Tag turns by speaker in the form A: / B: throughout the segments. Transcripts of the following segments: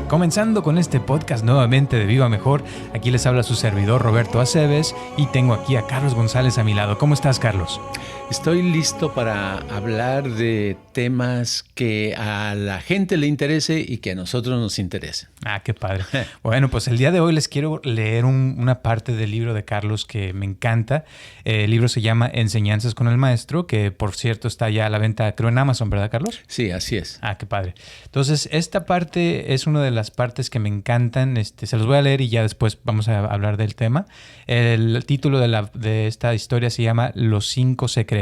A: Comenzando con este podcast nuevamente de Viva Mejor, aquí les habla su servidor Roberto Aceves y tengo aquí a Carlos González a mi lado. ¿Cómo estás, Carlos?
B: Estoy listo para hablar de temas que a la gente le interese y que a nosotros nos interesen.
A: Ah, qué padre. Bueno, pues el día de hoy les quiero leer una parte del libro de Carlos que me encanta. El libro se llama Enseñanzas con el Maestro, que por cierto está ya a la venta, creo, en Amazon, ¿verdad, Carlos?
B: Sí, así es.
A: Ah, qué padre. Entonces, esta parte es una de las partes que me encantan. Se los voy a leer y ya después vamos a hablar del tema. El título de esta historia se llama Los 5 secretos.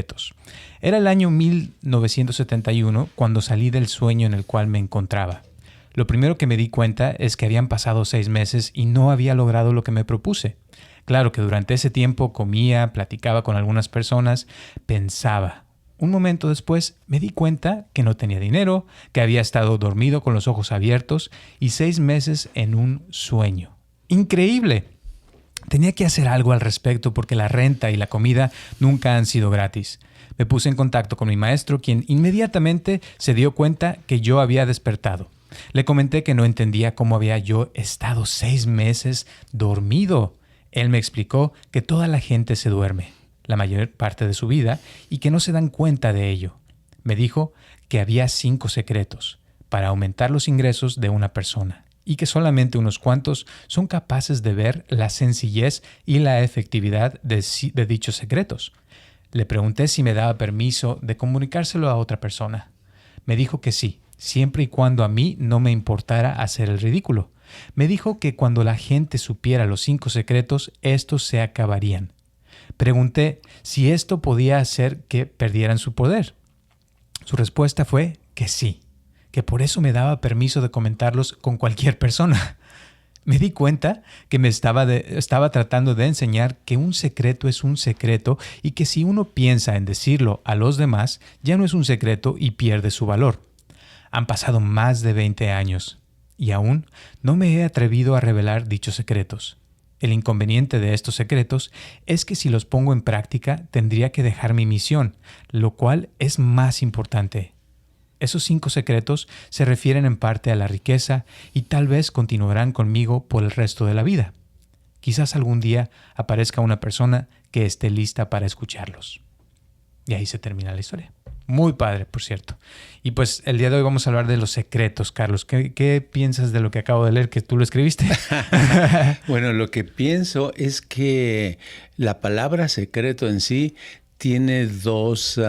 A: Era el año 1971 cuando salí del sueño en el cual me encontraba. Lo primero que me di cuenta es que habían pasado 6 meses y no había logrado lo que me propuse. Claro que durante ese tiempo comía, platicaba con algunas personas, pensaba. Un momento después me di cuenta que no tenía dinero, que había estado dormido con los ojos abiertos y 6 meses en un sueño. ¡Increíble! Tenía que hacer algo al respecto porque la renta y la comida nunca han sido gratis. Me puse en contacto con mi maestro, quien inmediatamente se dio cuenta que yo había despertado. Le comenté que no entendía cómo había yo estado 6 meses dormido. Él me explicó que toda la gente se duerme la mayor parte de su vida y que no se dan cuenta de ello. Me dijo que había 5 secretos para aumentar los ingresos de una persona y que solamente unos cuantos son capaces de ver la sencillez y la efectividad de dichos secretos. Le pregunté si me daba permiso de comunicárselo a otra persona. Me dijo que sí, siempre y cuando a mí no me importara hacer el ridículo. Me dijo que cuando la gente supiera los 5 secretos, estos se acabarían. Pregunté si esto podía hacer que perdieran su poder. Su respuesta fue que sí, que por eso me daba permiso de comentarlos con cualquier persona. Me di cuenta que me estaba tratando de enseñar que un secreto es un secreto y que si uno piensa en decirlo a los demás, ya no es un secreto y pierde su valor. Han pasado más de 20 años y aún no me he atrevido a revelar dichos secretos. El inconveniente de estos secretos es que si los pongo en práctica tendría que dejar mi misión, lo cual es más importante. Esos 5 secretos se refieren en parte a la riqueza y tal vez continuarán conmigo por el resto de la vida. Quizás algún día aparezca una persona que esté lista para escucharlos. Y ahí se termina la historia. Muy padre, por cierto. Y pues el día de hoy vamos a hablar de los secretos, Carlos. ¿Qué piensas de lo que acabo de leer, que tú lo escribiste?
B: Bueno, lo que pienso es que la palabra secreto en sí tiene 2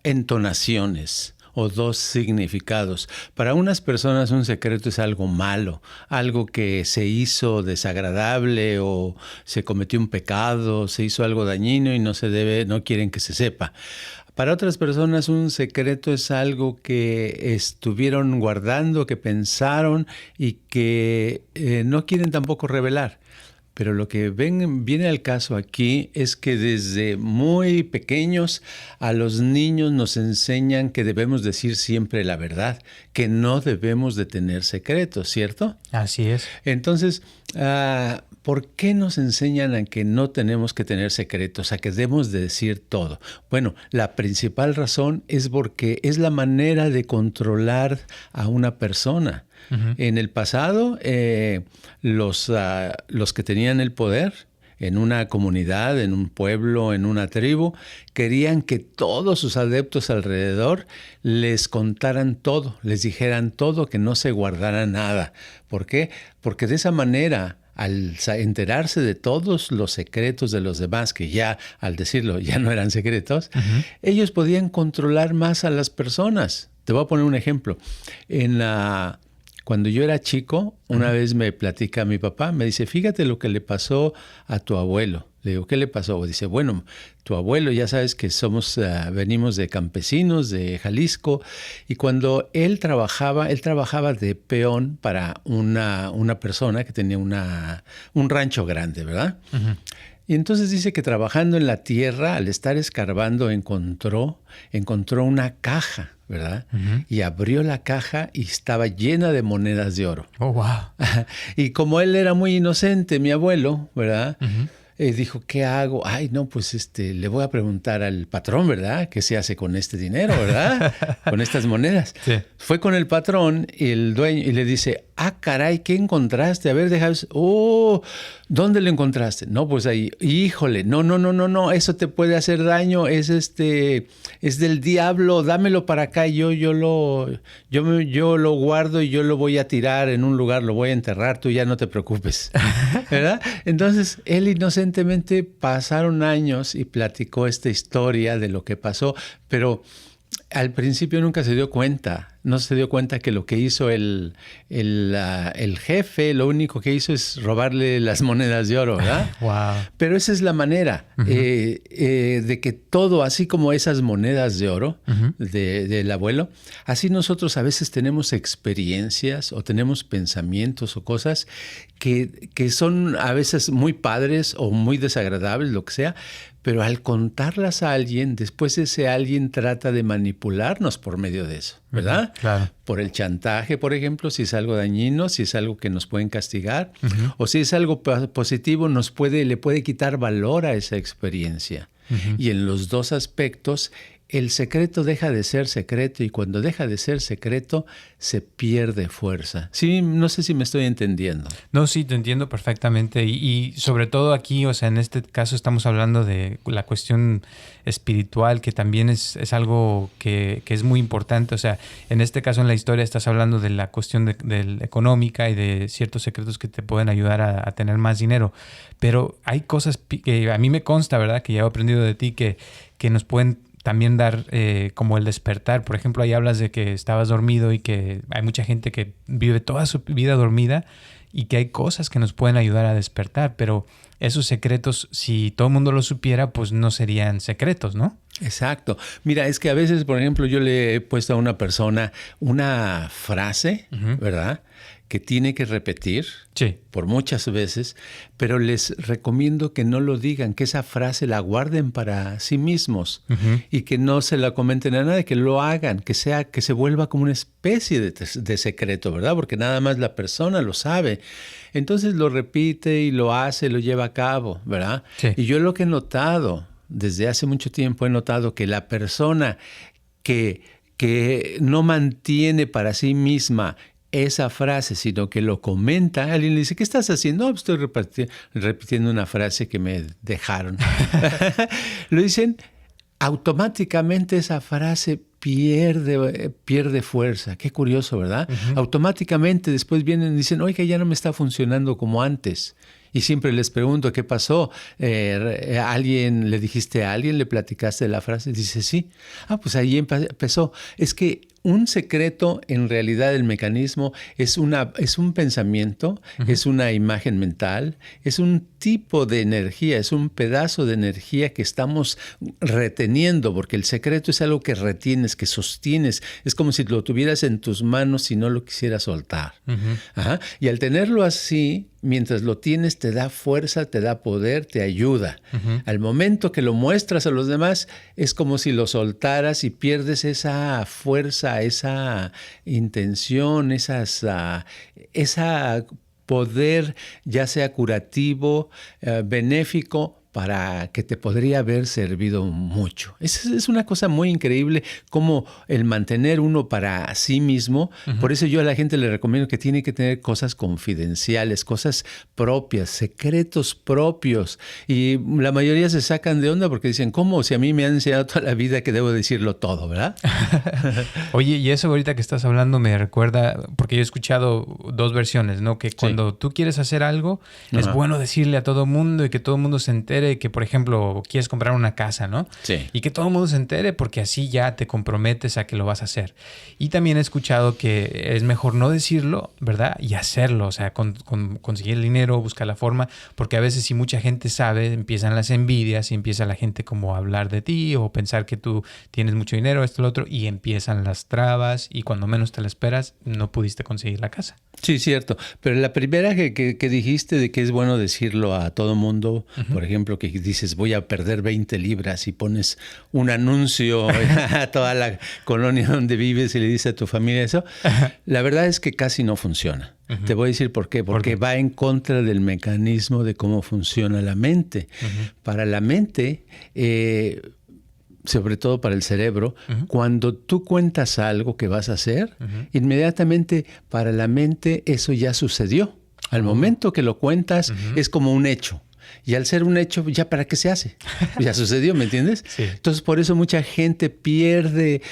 B: entonaciones o 2 significados. Para unas personas un secreto es algo malo, algo que se hizo desagradable o se cometió un pecado, se hizo algo dañino y no quieren que se sepa. Para otras personas un secreto es algo que estuvieron guardando, que pensaron y que no quieren tampoco revelar. Pero lo que viene al caso aquí es que desde muy pequeños a los niños nos enseñan que debemos decir siempre la verdad, que no debemos de tener secretos, ¿cierto?
A: Así es.
B: Entonces, ¿por qué nos enseñan a que no tenemos que tener secretos, a que debemos de decir todo? Bueno, la principal razón es porque es la manera de controlar a una persona. Uh-huh. En el pasado, los que tenían el poder en una comunidad, en un pueblo, en una tribu, querían que todos sus adeptos alrededor les contaran todo, les dijeran todo, que no se guardara nada. ¿Por qué? Porque de esa manera, al enterarse de todos los secretos de los demás, que ya, al decirlo, ya no eran secretos, uh-huh, ellos podían controlar más a las personas. Te voy a poner un ejemplo. Cuando yo era chico, una vez me platica mi papá, me dice, fíjate lo que le pasó a tu abuelo. Le digo, ¿qué le pasó? Dice, bueno, tu abuelo, ya sabes que venimos de campesinos, de Jalisco, y cuando él trabajaba de peón para una persona que tenía un rancho grande, ¿verdad? Uh-huh. Y entonces dice que trabajando en la tierra, al estar escarbando, encontró una caja, ¿verdad? Uh-huh. Y abrió la caja y estaba llena de monedas de oro.
A: Oh, wow.
B: Y como él era muy inocente, mi abuelo, ¿verdad? Uh-huh. dijo, ¿qué hago? Ay, no, pues le voy a preguntar al patrón, ¿verdad? ¿Qué se hace con este dinero, verdad? Con estas monedas.
A: Sí.
B: Fue con el patrón y el dueño y le dice, caray, ¿qué encontraste? A ver, ¿dónde lo encontraste? No, pues ahí, híjole, no, eso te puede hacer daño, es del diablo, dámelo para acá, yo lo guardo y yo lo voy a tirar en un lugar, lo voy a enterrar, tú ya no te preocupes, ¿verdad? Entonces, él inocentemente pasaron años y platicó esta historia de lo que pasó, pero al principio nunca se dio cuenta. No se dio cuenta que lo que hizo el jefe, lo único que hizo es robarle las monedas de oro, ¿verdad?
A: Wow.
B: Pero esa es la manera de que todo, así como esas monedas de oro del abuelo, así nosotros a veces tenemos experiencias o tenemos pensamientos o cosas que son a veces muy padres o muy desagradables, lo que sea, pero al contarlas a alguien, después ese alguien trata de manipularnos por medio de eso, ¿verdad?
A: Claro.
B: Por el chantaje, por ejemplo, si es algo dañino, si es algo que nos pueden castigar, o si es algo positivo, le puede quitar valor a esa experiencia. Y en los dos aspectos, el secreto deja de ser secreto y cuando deja de ser secreto, se pierde fuerza. Sí, no sé si me estoy entendiendo.
A: No, sí, te entiendo perfectamente. Y sobre todo aquí, o sea, en este caso estamos hablando de la cuestión espiritual, que también es algo que es muy importante. O sea, en este caso en la historia estás hablando de la cuestión de económica y de ciertos secretos que te pueden ayudar a tener más dinero. Pero hay cosas que a mí me consta, ¿verdad? Que ya he aprendido de ti que nos pueden también dar como el despertar. Por ejemplo, ahí hablas de que estabas dormido y que hay mucha gente que vive toda su vida dormida y que hay cosas que nos pueden ayudar a despertar, pero esos secretos, si todo el mundo los supiera, pues no serían secretos, ¿no?
B: Exacto. Mira, es que a veces, por ejemplo, yo le he puesto a una persona una frase, ¿verdad?, que tiene que repetir por muchas veces, pero les recomiendo que no lo digan, que esa frase la guarden para sí mismos y que no se la comenten a nadie, que lo hagan, que se vuelva como una especie de secreto, ¿verdad? Porque nada más la persona lo sabe. Entonces lo repite y lo hace, lo lleva a cabo, ¿verdad? Sí. Y yo lo que he notado, desde hace mucho tiempo he notado que la persona que no mantiene para sí misma esa frase, sino que lo comenta, alguien le dice, ¿qué estás haciendo? No, estoy repitiendo una frase que me dejaron. Lo dicen, automáticamente esa frase pierde fuerza. Qué curioso, ¿verdad? Automáticamente después vienen y dicen, oiga, ya no me está funcionando como antes. Y siempre les pregunto, ¿qué pasó? ¿Le dijiste a alguien? ¿Le platicaste de la frase? Dice, sí. Pues ahí empezó. Es que un secreto, en realidad, el mecanismo es un pensamiento, es una imagen mental, es un tipo de energía, es un pedazo de energía que estamos reteniendo, porque el secreto es algo que retienes, que sostienes. Es como si lo tuvieras en tus manos y no lo quisieras soltar. Y al tenerlo así, mientras lo tienes, te da fuerza, te da poder, te ayuda. Al momento que lo muestras a los demás, es como si lo soltaras y pierdes esa fuerza, esa intención, esa poder, ya sea curativo, benéfico, para que te podría haber servido mucho. Es una cosa muy increíble como el mantener uno para sí mismo. Por eso yo a la gente le recomiendo que tiene que tener cosas confidenciales, cosas propias, secretos propios. Y la mayoría se sacan de onda porque dicen, ¿cómo? Si a mí me han enseñado toda la vida que debo decirlo todo, ¿verdad?
A: Oye, y eso ahorita que estás hablando me recuerda, porque yo he escuchado dos versiones, ¿no? Que cuando tú quieres hacer algo, es bueno decirle a todo mundo y que todo el mundo se entere que, por ejemplo, quieres comprar una casa, ¿no? Sí. Y que todo el mundo se entere porque así ya te comprometes a que lo vas a hacer. Y también he escuchado que es mejor no decirlo, ¿verdad? Y hacerlo, o sea, conseguir el dinero, buscar la forma, porque a veces si mucha gente sabe, empiezan las envidias y empieza la gente como a hablar de ti o pensar que tú tienes mucho dinero, esto, lo otro, y empiezan las trabas y cuando menos te la esperas, no pudiste conseguir la casa.
B: Sí, cierto. Pero la primera que dijiste de que es bueno decirlo a todo mundo, por ejemplo, ejemplo, que dices voy a perder 20 libras y pones un anuncio a toda la colonia donde vives y le dices a tu familia eso, la verdad es que casi no funciona. Uh-huh. Te voy a decir por qué. Porque va en contra del mecanismo de cómo funciona la mente. Uh-huh. Para la mente, sobre todo para el cerebro, uh-huh, cuando tú cuentas algo que vas a hacer, uh-huh, inmediatamente para la mente eso ya sucedió. Al momento que lo cuentas, uh-huh, es como un hecho. Y al ser un hecho, ¿ya para qué se hace? Ya sucedió, ¿me entiendes? Sí. Entonces, por eso mucha gente pierde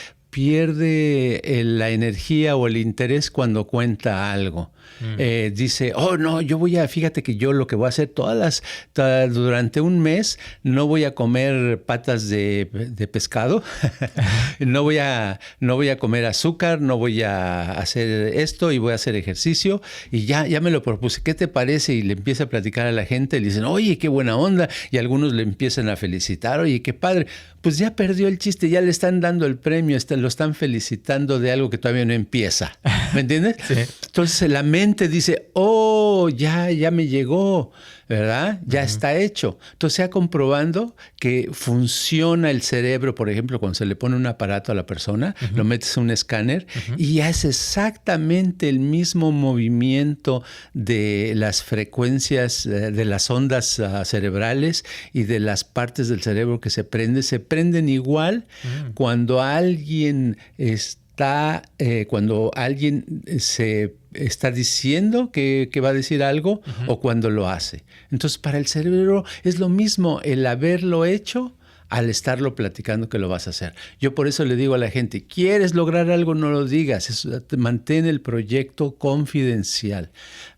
B: la energía o el interés cuando cuenta algo. Dice, oh no, fíjate que yo lo que voy a hacer durante un mes no voy a comer patas de pescado, no voy a comer azúcar, no voy a hacer esto y voy a hacer ejercicio y ya me lo propuse. ¿Qué te parece? Y le empieza a platicar a la gente y le dicen, oye, qué buena onda. Y algunos le empiezan a felicitar, oye, qué padre. Pues ya perdió el chiste, ya le están dando el premio, lo están felicitando de algo que todavía no empieza. ¿Me entiendes? Sí. Entonces la mente dice, oh, ya me llegó, ¿verdad? Ya está hecho. Entonces se ha comprobando que funciona el cerebro, por ejemplo, cuando se le pone un aparato a la persona, lo metes en un escáner y hace exactamente el mismo movimiento de las frecuencias, de las ondas cerebrales y de las partes del cerebro que se prenden igual cuando alguien se está diciendo que va a decir algo o cuando lo hace. Entonces, para el cerebro es lo mismo el haberlo hecho al estarlo platicando que lo vas a hacer. Yo por eso le digo a la gente, ¿quieres lograr algo? No lo digas, mantén el proyecto confidencial.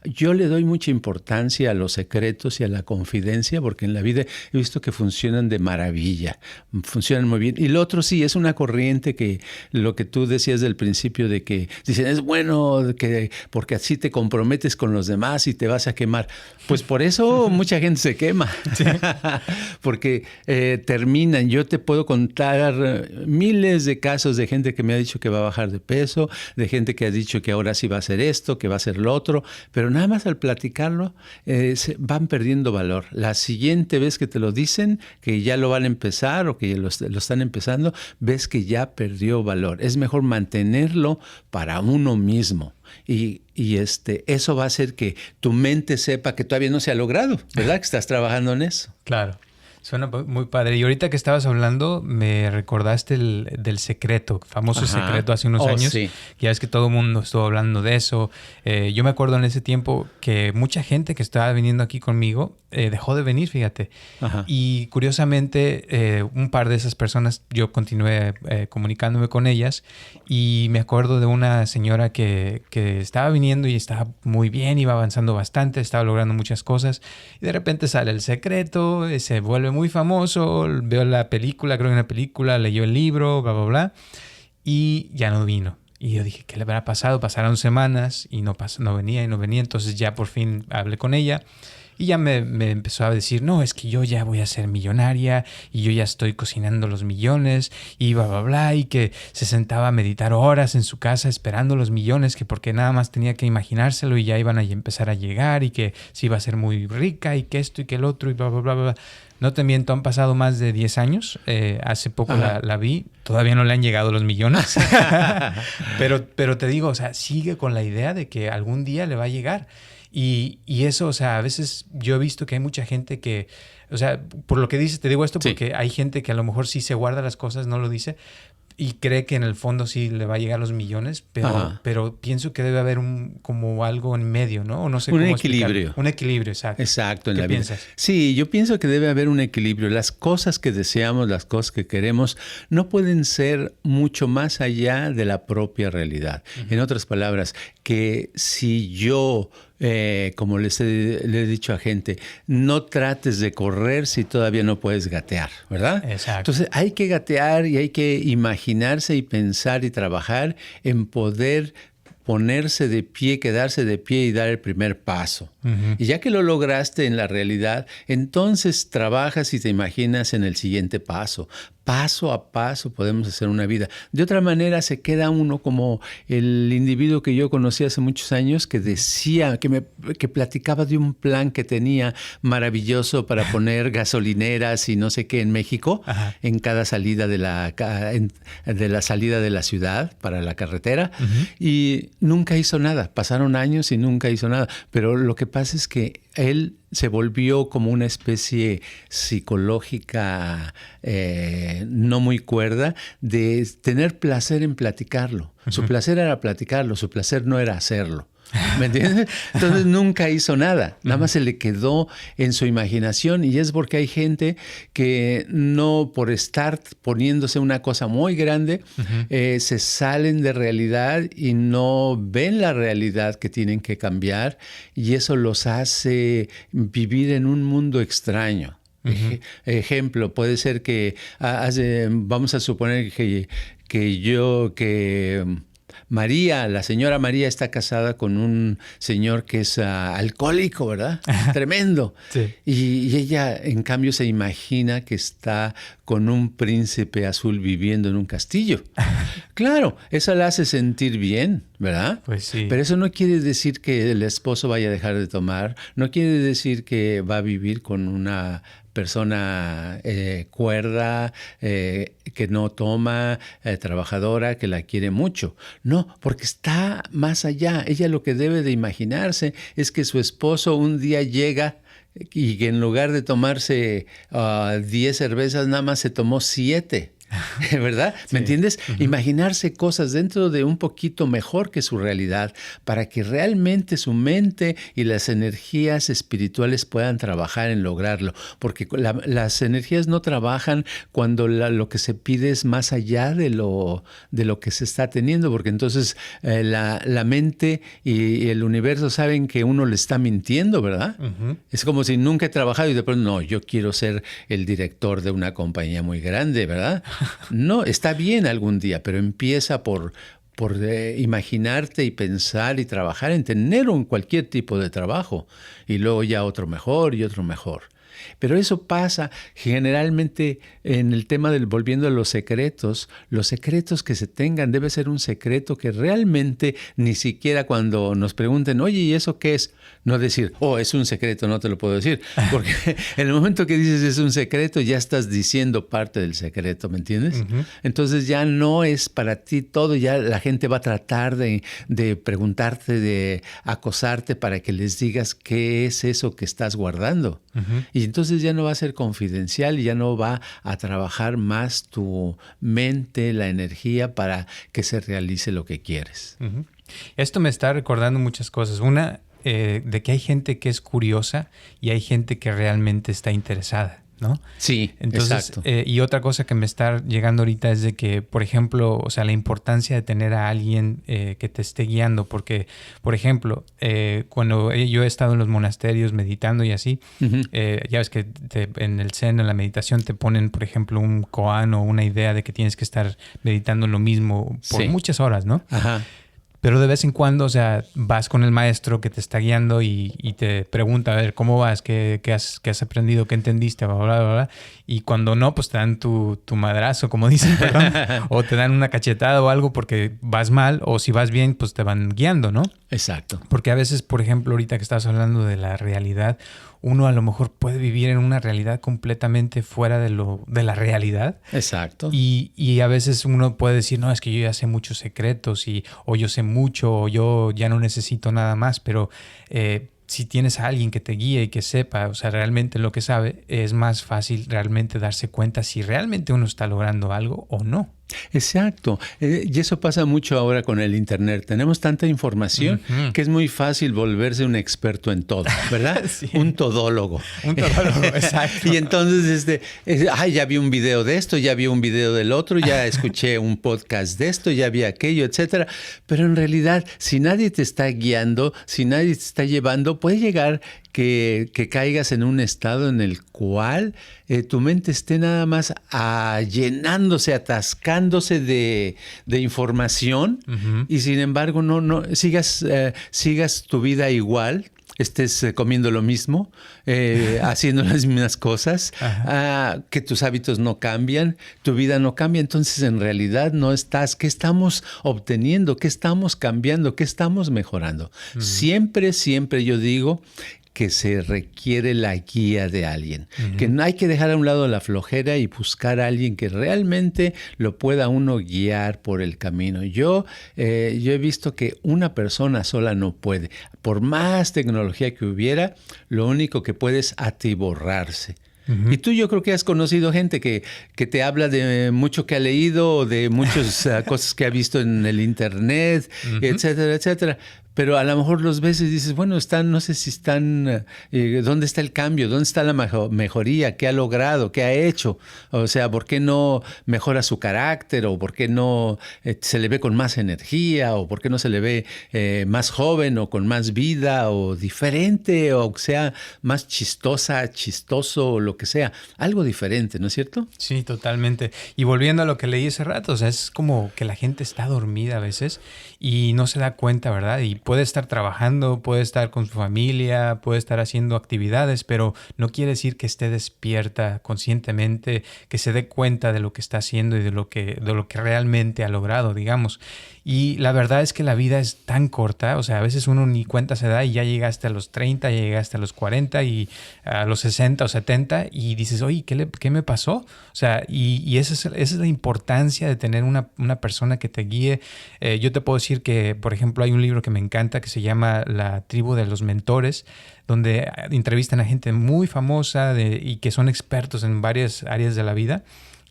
B: Yo le doy mucha importancia a los secretos y a la confidencia porque en la vida he visto que funcionan de maravilla, funcionan muy bien. Y lo otro sí, es una corriente que lo que tú decías del principio de que dicen, es bueno porque así te comprometes con los demás y te vas a quemar. Pues por eso mucha gente se quema, sí. Porque terminan. Yo te puedo contar miles de casos de gente que me ha dicho que va a bajar de peso, de gente que ha dicho que ahora sí va a hacer esto, que va a hacer lo otro, pero nada más al platicarlo van perdiendo valor. La siguiente vez que te lo dicen, que ya lo van a empezar o que lo están empezando, ves que ya perdió valor. Es mejor mantenerlo para uno mismo. Y eso va a hacer que tu mente sepa que todavía no se ha logrado, ¿verdad? Que estás trabajando en eso.
A: Claro. Suena muy padre. Y ahorita que estabas hablando, me recordaste del secreto, famoso secreto hace unos años. Sí. Ya ves que todo el mundo estuvo hablando de eso. Yo me acuerdo en ese tiempo que mucha gente que estaba viniendo aquí conmigo dejó de venir, fíjate. Ajá. Y curiosamente, un par de esas personas, yo continué comunicándome con ellas y me acuerdo de una señora que estaba viniendo y estaba muy bien, iba avanzando bastante, estaba logrando muchas cosas y de repente sale el secreto, se vuelve muy famoso, veo la película, creo que una película, leyó el libro, bla, bla, bla, y ya no vino. Y yo dije, ¿qué le habrá pasado? Pasaron semanas y no venía, entonces ya por fin hablé con ella. Y ya me empezó a decir, no, es que yo ya voy a ser millonaria y yo ya estoy cocinando los millones y bla, bla, bla. Y que se sentaba a meditar horas en su casa esperando los millones, que porque nada más tenía que imaginárselo y ya iban a empezar a llegar y que se iba a ser muy rica y que esto y que el otro y bla, bla, bla, bla. No te miento, han pasado más de 10 años. Hace poco la vi. Todavía no le han llegado los millones. pero te digo, o sea, sigue con la idea de que algún día le va a llegar. Y eso, o sea, a veces yo he visto que hay mucha gente que, o sea, por lo que dices, te digo esto porque hay gente que a lo mejor sí se guarda las cosas, no lo dice y cree que en el fondo sí le va a llegar los millones, pero pienso que debe haber como algo en medio, ¿no? O no sé cómo
B: equilibrio.
A: Explicarlo. Un equilibrio, exacto.
B: Exacto, en
A: ¿Qué
B: la
A: piensas?
B: vida. Sí, yo pienso que debe haber un equilibrio. Las cosas que deseamos, las cosas que queremos, no pueden ser mucho más allá de la propia realidad. Uh-huh. En otras palabras, que si yo... como le he dicho a gente, no trates de correr si todavía no puedes gatear, ¿verdad?
A: Exacto.
B: Entonces hay que gatear y hay que imaginarse y pensar y trabajar en poder ponerse de pie, quedarse de pie y dar el primer paso. Uh-huh. Y ya que lo lograste en la realidad, entonces trabajas y te imaginas en el siguiente paso. paso a paso podemos hacer una vida. De otra manera se queda uno como el individuo que yo conocí hace muchos años que decía, que platicaba de un plan que tenía maravilloso para poner gasolineras y no sé qué en México, ajá, en cada salida de la salida de la ciudad para la carretera, y nunca hizo nada. Pasaron años y nunca hizo nada. Pero lo que pasa es que él se volvió como una especie psicológica no muy cuerda de tener placer en platicarlo. Su placer era platicarlo, su placer no era hacerlo. ¿Me entiendes? Entonces nunca hizo nada, nada más se le quedó en su imaginación, y es porque hay gente que no, por estar poniéndose una cosa muy grande, se salen de realidad y no ven la realidad que tienen que cambiar, y eso los hace vivir en un mundo extraño. Ejemplo, puede ser que vamos a suponer que María, la señora María, está casada con un señor que es alcohólico, ¿verdad? Tremendo. Sí. Y ella, en cambio, se imagina que está con un príncipe azul viviendo en un castillo. Claro, eso la hace sentir bien, ¿verdad?
A: Pues sí.
B: Pero eso no quiere decir que el esposo vaya a dejar de tomar, no quiere decir que va a vivir con una persona cuerda, que no toma, trabajadora, que la quiere mucho. No, porque está más allá. Ella lo que debe de imaginarse es que su esposo un día llega y que en lugar de tomarse 10 cervezas, nada más se tomó 7. ¿Verdad? Sí. ¿Me entiendes? Imaginarse cosas dentro de un poquito mejor que su realidad, para que realmente su mente y las energías espirituales puedan trabajar en lograrlo. Porque las energías no trabajan cuando lo que se pide es más allá de lo que se está teniendo, porque entonces la mente y el universo saben que uno le está mintiendo, ¿verdad? Es como si nunca he trabajado y de pronto, no, yo quiero ser el director de una compañía muy grande, ¿verdad? No, está bien algún día, pero empieza por imaginarte y pensar y trabajar en tener cualquier tipo de trabajo, y luego ya otro mejor y otro mejor. Pero eso pasa generalmente en el tema volviendo a los secretos que se tengan, debe ser un secreto que realmente ni siquiera cuando nos pregunten, oye, ¿y eso qué es? No decir, es un secreto, no te lo puedo decir. Porque en el momento que dices es un secreto, ya estás diciendo parte del secreto, ¿me entiendes? Entonces ya no es para ti todo, ya la gente va a tratar de preguntarte, de acosarte para que les digas qué es eso que estás guardando. Y entonces ya no va a ser confidencial y ya no va a trabajar más tu mente, la energía para que se realice lo que quieres.
A: Esto me está recordando muchas cosas. Una, de que hay gente que es curiosa y hay gente que realmente está interesada, ¿no?
B: Sí,
A: entonces,
B: exacto.
A: Y otra cosa que me está llegando ahorita es de que, por ejemplo, o sea, la importancia de tener a alguien que te esté guiando, porque, por ejemplo, cuando yo he estado en los monasterios meditando y así, ya ves que en el Zen, en la meditación, te ponen, por ejemplo, un koan o una idea de que tienes que estar meditando lo mismo por muchas horas, ¿no?
B: Ajá.
A: Pero de vez en cuando, o sea, vas con el maestro que te está guiando y te pregunta, a ver, ¿cómo vas? ¿Qué has aprendido? ¿Qué entendiste? Bla, bla, bla, bla. Y cuando no, pues te dan tu madrazo, como dicen, perdón, o te dan una cachetada o algo porque vas mal, o si vas bien, pues te van guiando, ¿no?
B: Exacto.
A: Porque a veces, por ejemplo, ahorita que estabas hablando de la realidad, uno a lo mejor puede vivir en una realidad completamente fuera de la realidad.
B: Exacto.
A: Y a veces uno puede decir, no, es que yo ya sé muchos secretos o yo sé mucho o yo ya no necesito nada más, pero si tienes a alguien que te guíe y que sepa, o sea, realmente lo que sabe, es más fácil realmente darse cuenta si realmente uno está logrando algo o no.
B: Exacto. Y eso pasa mucho ahora con el Internet. Tenemos tanta información que es muy fácil volverse un experto en todo, ¿verdad?
A: Sí.
B: Un todólogo.
A: Un todólogo, exacto.
B: Y entonces, ya vi un video de esto, ya vi un video del otro, ya escuché un podcast de esto, ya vi aquello, etcétera. Pero en realidad, si nadie te está guiando, si nadie te está llevando, puede llegar que caigas en un estado en el cual tu mente esté nada más llenándose, atascándose de información, y sin embargo no sigas tu vida igual, estés comiendo lo mismo, haciendo las mismas cosas, que tus hábitos no cambian, tu vida no cambia. Entonces, en realidad no estás. ¿Qué estamos obteniendo? ¿Qué estamos cambiando? ¿Qué estamos mejorando? Siempre, siempre yo digo que se requiere la guía de alguien, que no hay que dejar a un lado la flojera y buscar a alguien que realmente lo pueda uno guiar por el camino. Yo he visto que una persona sola no puede. Por más tecnología que hubiera, lo único que puede es atiborrarse. Y tú, yo creo que has conocido gente que te habla de mucho que ha leído, o de muchas cosas que ha visto en el internet, etcétera, etcétera. Pero a lo mejor los ves y dices, bueno, no sé si están, ¿dónde está el cambio? ¿Dónde está la mejoría? ¿Qué ha logrado? ¿Qué ha hecho? O sea, ¿por qué no mejora su carácter? ¿O por qué no se le ve con más energía? ¿O por qué no se le ve más joven o con más vida o diferente? O sea, más chistoso o lo que sea. Algo diferente, ¿no es cierto?
A: Sí, totalmente. Y volviendo a lo que leí hace rato, o sea, es como que la gente está dormida a veces y no se da cuenta, ¿verdad? Y puede estar trabajando, puede estar con su familia, puede estar haciendo actividades, pero no quiere decir que esté despierta conscientemente, que se dé cuenta de lo que está haciendo y de lo que realmente ha logrado, digamos. Y la verdad es que la vida es tan corta, o sea, a veces uno ni cuenta se da y ya llegaste a los 30, ya llegaste a los 40 y a los 60 o 70 y dices, oye, ¿qué me pasó? O sea, y esa es la importancia de tener una persona que te guíe. Yo te puedo decir que, por ejemplo, hay un libro que me encanta que se llama La tribu de los mentores, donde entrevistan a gente muy famosa y que son expertos en varias áreas de la vida.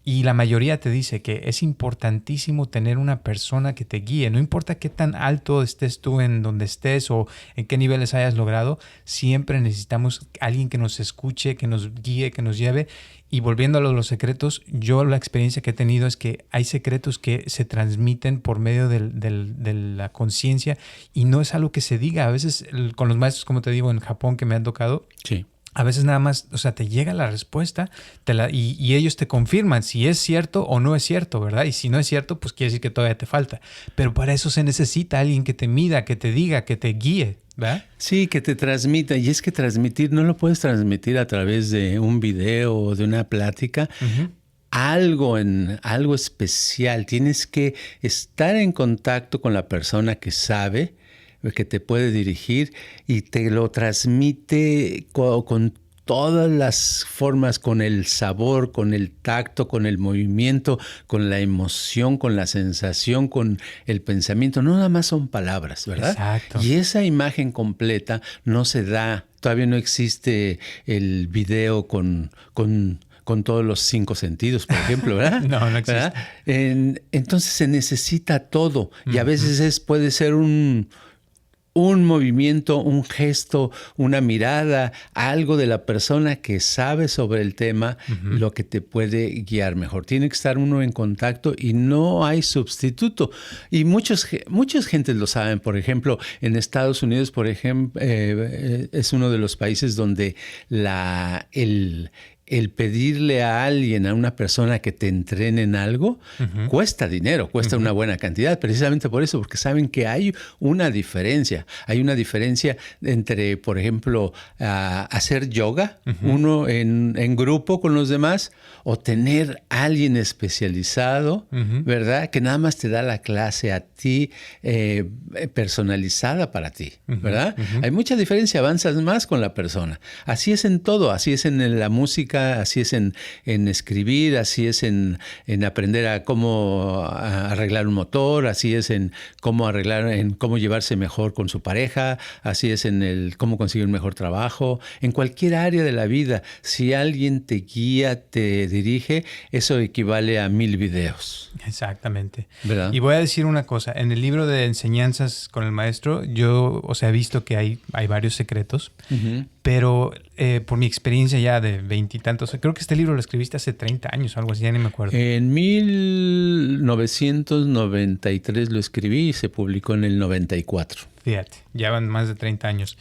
A: Y la mayoría te dice que es importantísimo tener una persona que te guíe. No importa qué tan alto estés tú en donde estés o en qué niveles hayas logrado, siempre necesitamos alguien que nos escuche, que nos guíe, que nos lleve. Y volviendo a los secretos, yo la experiencia que he tenido es que hay secretos que se transmiten por medio de la conciencia y no es algo que se diga. A veces con los maestros, como te digo, en Japón que me han tocado,
B: sí,
A: a veces nada más, o sea, te llega la respuesta y ellos te confirman si es cierto o no es cierto, ¿verdad? Y si no es cierto, pues quiere decir que todavía te falta. Pero para eso se necesita alguien que te mida, que te diga, que te guíe, ¿verdad?
B: Sí, que te transmita. Y es que transmitir no lo puedes transmitir a través de un video o de una plática. Algo especial. Tienes que estar en contacto con la persona que sabe, que te puede dirigir y te lo transmite con todas las formas, con el sabor, con el tacto, con el movimiento, con la emoción, con la sensación, con el pensamiento. No nada más son palabras, ¿verdad?
A: Exacto.
B: Y esa imagen completa no se da. Todavía no existe el video con todos los 5 sentidos, por ejemplo, ¿verdad?
A: No existe.
B: ¿Verdad? Entonces se necesita todo. Y a veces puede ser un movimiento, un gesto, una mirada, algo de la persona que sabe sobre el tema, lo que te puede guiar mejor. Tiene que estar uno en contacto y no hay sustituto. Y muchas gentes lo saben. Por ejemplo, en Estados Unidos, por ejemplo, es uno de los países donde el pedirle a alguien, a una persona que te entrene en algo, cuesta dinero, cuesta una buena cantidad, precisamente por eso, porque saben que hay una diferencia. Hay una diferencia entre, por ejemplo, hacer yoga, uno en grupo con los demás, o tener a alguien especializado, ¿verdad? Que nada más te da la clase a ti, personalizada para ti, ¿verdad? Hay mucha diferencia, avanzas más con la persona. Así es en todo, así es en la música, así es en escribir, así es en aprender a cómo arreglar un motor, así es en cómo llevarse mejor con su pareja, así es en cómo conseguir un mejor trabajo. En cualquier área de la vida, si alguien te guía, te dirige, eso equivale a 1000 videos.
A: Exactamente.
B: ¿Verdad?
A: Y voy a decir una cosa. En el libro de enseñanzas con el maestro, yo, o sea, he visto que hay varios secretos, pero por mi experiencia ya de 20 y tantos, creo que este libro lo escribiste hace 30 años o algo así, ya ni me acuerdo.
B: En 1993 lo escribí y se publicó en el 94.
A: Fíjate, ya van más de 30 años.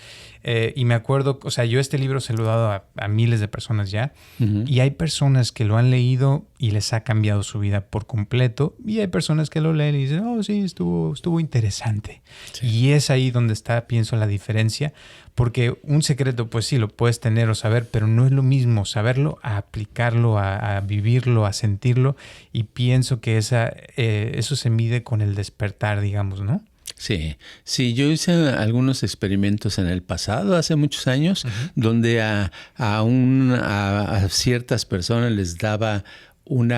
A: Y me acuerdo, o sea, yo este libro se lo he dado a miles de personas ya. Uh-huh. Y hay personas que lo han leído y les ha cambiado su vida por completo. Y hay personas que lo leen y dicen, oh, sí, estuvo interesante. Sí. Y es ahí donde está, pienso, la diferencia. Porque un secreto, pues sí, lo puedes tener o saber, pero no es lo mismo saberlo a aplicarlo, a vivirlo, a sentirlo. Y pienso que eso se mide con el despertar, digamos, ¿no?
B: Sí, yo hice algunos experimentos en el pasado, hace muchos años, uh-huh. donde a ciertas personas les daba un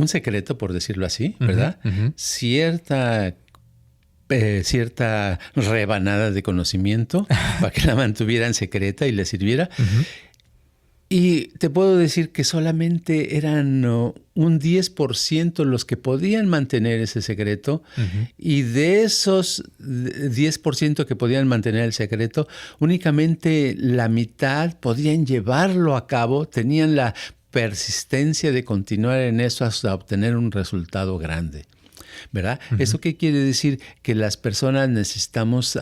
B: secreto, por decirlo así, ¿verdad? Uh-huh. Cierta rebanada de conocimiento para que la mantuvieran secreta y les sirviera. Uh-huh. Y te puedo decir que solamente eran un 10% los que podían mantener ese secreto. Uh-huh. Y de esos 10% que podían mantener el secreto, únicamente la mitad podían llevarlo a cabo, tenían la persistencia de continuar en eso hasta obtener un resultado grande. ¿Verdad? Uh-huh. ¿Eso qué quiere decir? Que las personas necesitamos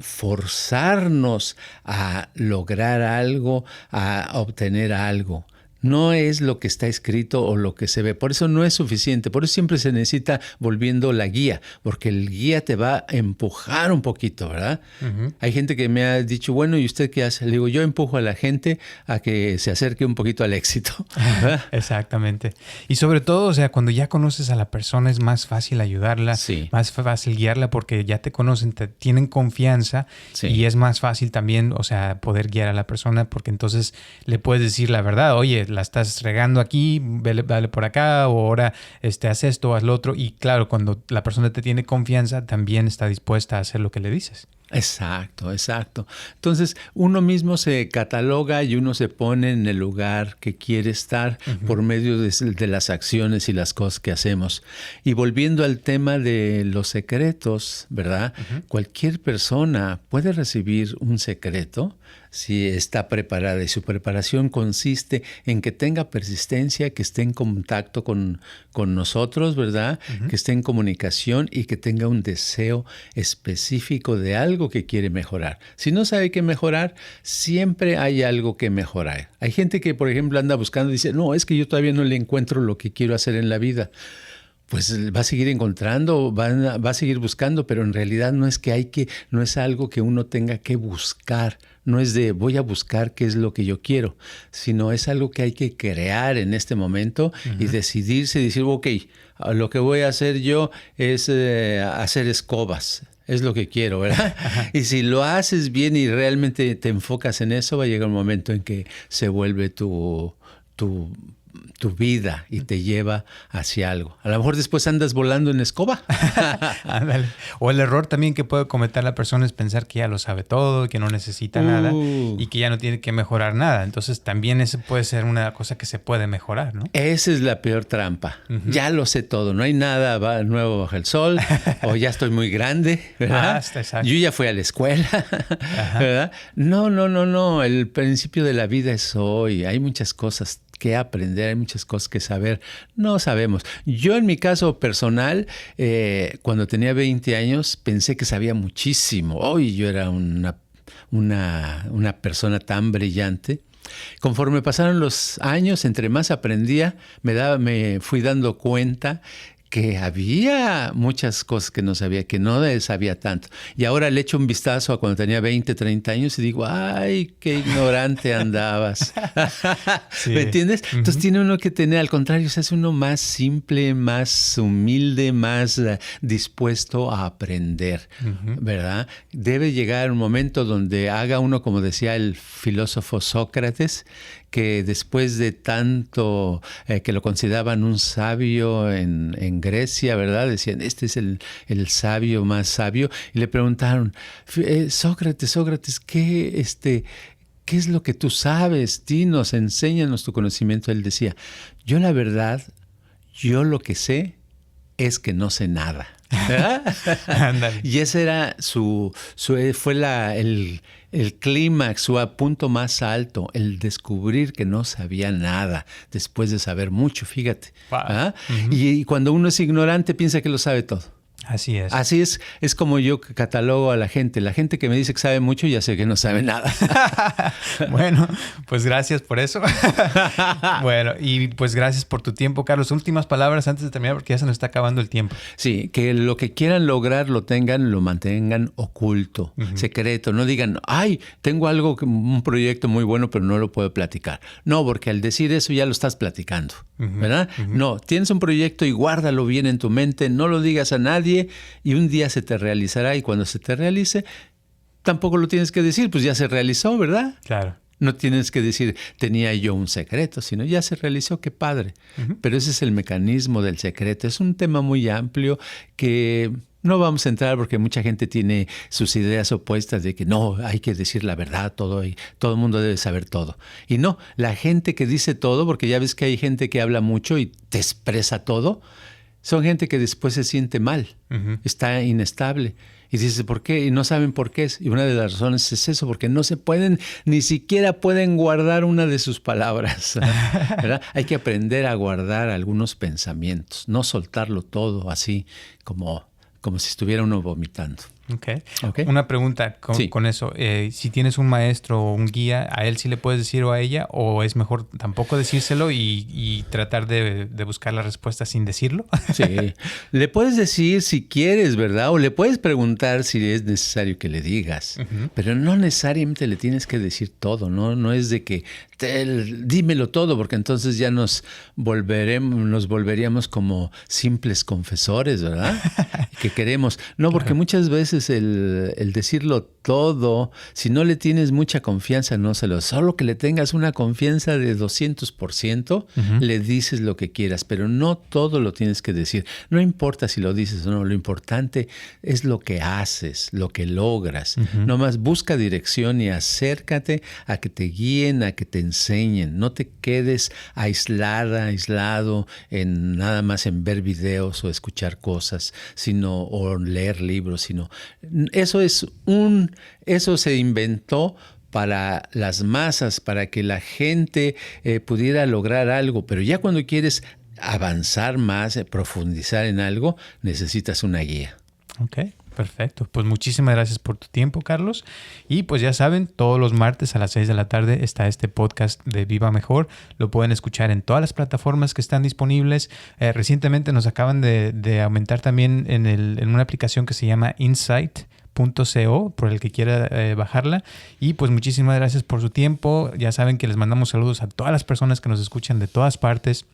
B: forzarnos a lograr algo, a obtener algo. No es lo que está escrito o lo que se ve. Por eso no es suficiente. Por eso siempre se necesita volviendo la guía, porque el guía te va a empujar un poquito, ¿verdad? Uh-huh. Hay gente que me ha dicho, bueno, ¿y usted qué hace? Le digo, yo empujo a la gente a que se acerque un poquito al éxito. ¿Verdad?
A: Exactamente. Y sobre todo, o sea, cuando ya conoces a la persona es más fácil ayudarla, sí. Más fácil guiarla porque ya te conocen, te tienen confianza, sí. Y es más fácil también, o sea, poder guiar a la persona porque entonces le puedes decir la verdad, oye, la estás regando aquí, dale por acá, o ahora haz esto, haz lo otro. Y claro, cuando la persona te tiene confianza, también está dispuesta a hacer lo que le dices.
B: Exacto. Entonces, uno mismo se cataloga y uno se pone en el lugar que quiere estar uh-huh. por medio de las acciones y las cosas que hacemos. Y volviendo al tema de los secretos, ¿verdad? Uh-huh. Cualquier persona puede recibir un secreto si está preparada. Y su preparación consiste en que tenga persistencia, que esté en contacto con nosotros, ¿verdad? Uh-huh. Que esté en comunicación y que tenga un deseo específico de algo que quiere mejorar. Si no sabe qué mejorar, siempre hay algo que mejorar. Hay gente que, por ejemplo, anda buscando y dice, no, es que yo todavía no le encuentro lo que quiero hacer en la vida. Pues va a seguir encontrando, va a seguir buscando, pero en realidad no es algo que uno tenga que buscar. No es de voy a buscar qué es lo que yo quiero, sino es algo que hay que crear en este momento uh-huh. y decidirse y decir, ok, lo que voy a hacer yo es hacer escobas. Es lo que quiero, ¿verdad? Ajá. Y si lo haces bien y realmente te enfocas en eso, va a llegar un momento en que se vuelve tu vida y te lleva hacia algo. A lo mejor después andas volando en escoba.
A: Ándale. O el error también que puede cometer la persona es pensar que ya lo sabe todo, que no necesita nada y que ya no tiene que mejorar nada. Entonces también eso puede ser una cosa que se puede mejorar, ¿no?
B: Esa es la peor trampa. Uh-huh. Ya lo sé todo. No hay nada nuevo bajo el sol. O ya estoy muy grande, ¿verdad? Exacto. Yo ya fui a la escuela, ¿verdad? No. El principio de la vida es hoy. Hay muchas cosas que aprender, hay muchas cosas que saber, no sabemos. Yo en mi caso personal, cuando tenía 20 años, pensé que sabía muchísimo. Hoy yo era una persona tan brillante. Conforme pasaron los años, entre más aprendía, me fui dando cuenta que había muchas cosas que no sabía, que no sabía tanto. Y ahora le echo un vistazo a cuando tenía 20, 30 años y digo, ¡ay, qué ignorante andabas! Sí. ¿Me entiendes? Uh-huh. Entonces tiene uno que tener, al contrario, se hace uno más simple, más humilde, más dispuesto a aprender, uh-huh. ¿verdad? Debe llegar un momento donde haga uno, como decía el filósofo Sócrates, que después de tanto que lo consideraban un sabio en Grecia, ¿verdad? Decían, este es el sabio más sabio. Y le preguntaron, Sócrates, ¿qué es lo que tú sabes? Dinos, enséñanos tu conocimiento. Él decía, yo la verdad, yo lo que sé es que no sé nada. Y ese era el clímax, su punto más alto, el descubrir que no sabía nada después de saber mucho, fíjate. Wow. Uh-huh. Y cuando uno es ignorante piensa que lo sabe todo.
A: Así es.
B: Así es como yo catalogo a la gente. La gente que me dice que sabe mucho, ya sé que no sabe nada.
A: Bueno, pues gracias por eso. Bueno, y pues gracias por tu tiempo, Carlos. Últimas palabras antes de terminar porque ya se nos está acabando el tiempo.
B: Sí, que lo que quieran lograr lo mantengan oculto, secreto. No digan, ay, tengo un proyecto muy bueno, pero no lo puedo platicar. No, porque al decir eso ya lo estás platicando, ¿verdad? No, tienes un proyecto y guárdalo bien en tu mente, no lo digas a nadie y un día se te realizará y cuando se te realice, tampoco lo tienes que decir, pues ya se realizó, ¿verdad?
A: Claro.
B: No tienes que decir, tenía yo un secreto, sino ya se realizó, qué padre. Pero ese es el mecanismo del secreto. Es un tema muy amplio que no vamos a entrar porque mucha gente tiene sus ideas opuestas de que no, hay que decir la verdad, todo el mundo debe saber todo. Y no, la gente que dice todo, porque ya ves que hay gente que habla mucho y te expresa todo, son gente que después se siente mal, está inestable. Y dices, ¿por qué? Y no saben por qué. Y una de las razones es eso, porque no se pueden, ni siquiera pueden guardar una de sus palabras, ¿verdad? Hay que aprender a guardar algunos pensamientos, no soltarlo todo así como si estuviera uno vomitando.
A: Okay. Una pregunta con eso. Si tienes un maestro o un guía, ¿a él sí le puedes decir o a ella? ¿O es mejor tampoco decírselo y tratar de buscar la respuesta sin decirlo? Sí.
B: Le puedes decir si quieres, ¿verdad? O le puedes preguntar si es necesario que le digas. Pero no necesariamente le tienes que decir todo, ¿no? No es de que dímelo todo, porque entonces ya nos volveríamos como simples confesores, ¿verdad? Que queremos. No, porque muchas veces el decirlo todo, si no le tienes mucha confianza, solo que le tengas una confianza de 200%, le dices lo que quieras, pero no todo lo tienes que decir. No importa si lo dices o no, lo importante es lo que haces, lo que logras. Nomás busca dirección y acércate a que te guíen, a que te enseñen. No te quedes aislado nada más en ver videos o escuchar cosas, o leer libros, sino eso se inventó para las masas, para que la gente pudiera lograr algo, pero ya cuando quieres avanzar más, profundizar en algo, necesitas una guía.
A: Ok, perfecto. Pues muchísimas gracias por tu tiempo, Carlos. Y pues ya saben, todos los martes a las 6 de la tarde está este podcast de Viva Mejor. Lo pueden escuchar en todas las plataformas que están disponibles. Recientemente nos acaban de aumentar también en una aplicación que se llama Insight.co, por el que quiera bajarla. Y pues muchísimas gracias por su tiempo. Ya saben que les mandamos saludos a todas las personas que nos escuchan de todas partes.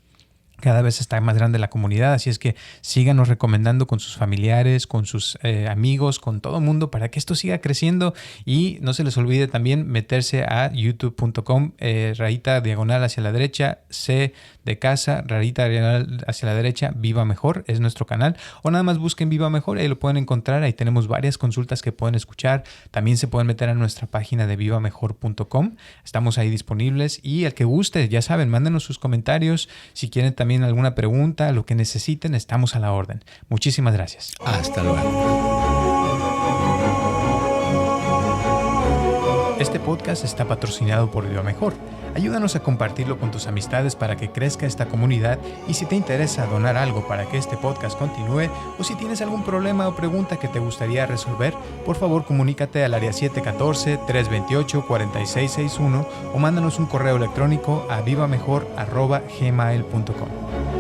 A: Cada vez está más grande la comunidad, así es que síganos recomendando con sus familiares, con sus amigos, con todo el mundo para que esto siga creciendo. Y no se les olvide también meterse a youtube.com, /diagonal hacia la derecha, C de casa, /diagonal hacia la derecha, Viva Mejor, es nuestro canal. O nada más busquen Viva Mejor, ahí lo pueden encontrar, ahí tenemos varias consultas que pueden escuchar. También se pueden meter a nuestra página de vivamejor.com, estamos ahí disponibles. Y el que guste, ya saben, mándenos sus comentarios, si quieren también alguna pregunta, lo que necesiten, estamos a la orden. Muchísimas gracias.
B: Hasta luego.
A: Este podcast está patrocinado por Viva Mejor. Ayúdanos a compartirlo con tus amistades para que crezca esta comunidad, y si te interesa donar algo para que este podcast continúe, o si tienes algún problema o pregunta que te gustaría resolver, por favor comunícate al área 714-328-4661 o mándanos un correo electrónico a vivamejor@gmail.com.